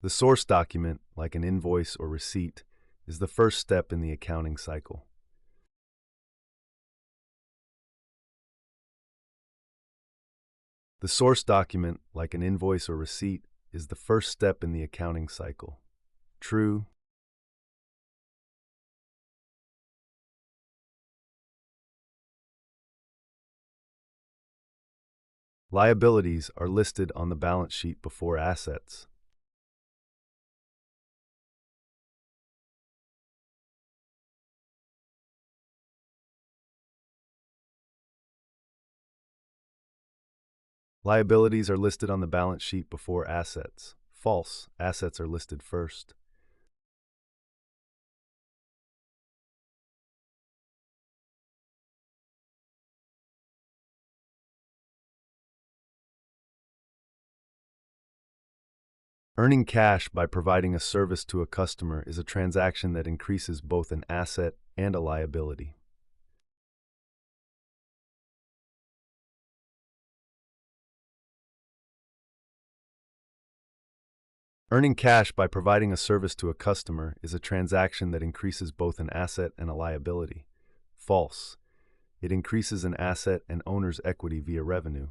The source document, like an invoice or receipt, is the first step in the accounting cycle. The source document, like an invoice or receipt, is the first step in the accounting cycle. True. Liabilities are listed on the balance sheet before assets. Liabilities are listed on the balance sheet before assets. False. Assets are listed first. Earning cash by providing a service to a customer is a transaction that increases both an asset and a liability. Earning cash by providing a service to a customer is a transaction that increases both an asset and a liability. False. It increases an asset and owner's equity via revenue.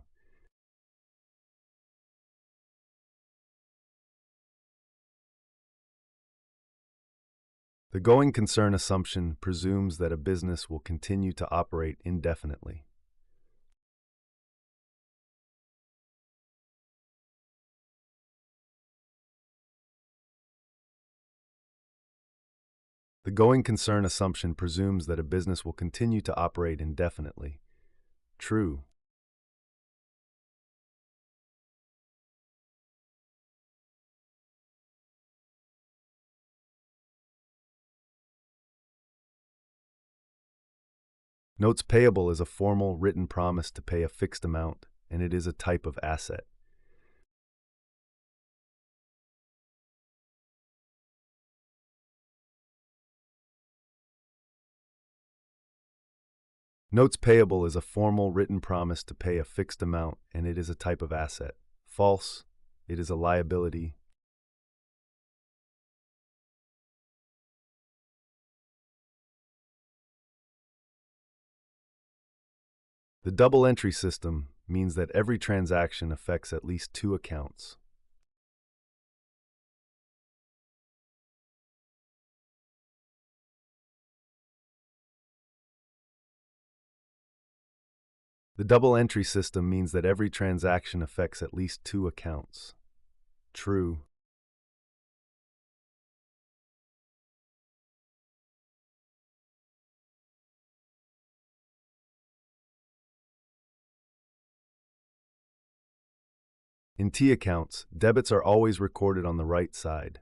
The going concern assumption presumes that a business will continue to operate indefinitely. The going concern assumption presumes that a business will continue to operate indefinitely. True. Notes payable is a formal written promise to pay a fixed amount, and it is a type of asset. Notes payable is a formal written promise to pay a fixed amount, and it is a type of asset. False. It is a liability. The double entry system means that every transaction affects at least two accounts. The double entry system means that every transaction affects at least two accounts. True. In T accounts, debits are always recorded on the right side.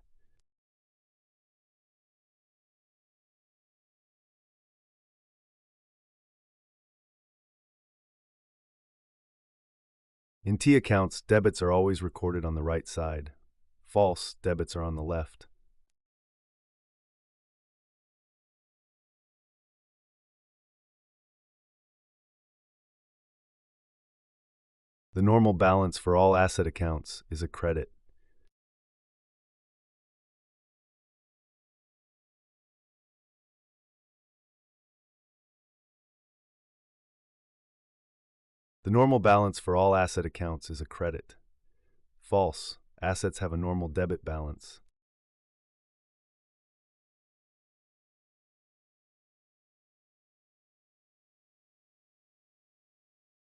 In T accounts, debits are always recorded on the right side. False. Debits are on the left. The normal balance for all asset accounts is a credit. The normal balance for all asset accounts is a credit. False. Assets have a normal debit balance.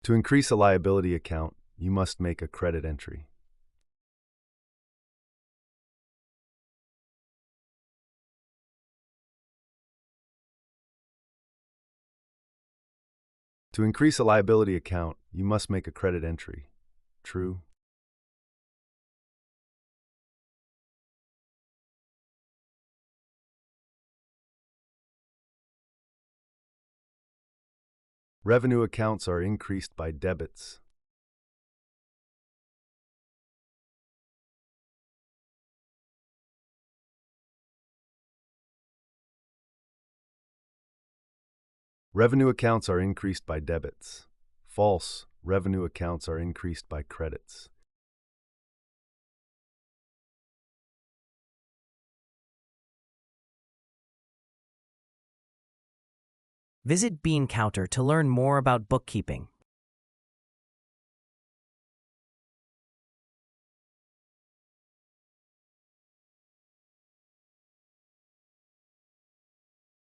To increase a liability account, you must make a credit entry. To increase a liability account, you must make a credit entry. True. Revenue accounts are increased by debits. Revenue accounts are increased by debits. False. Revenue accounts are increased by credits. Visit Bean Counter to learn more about bookkeeping.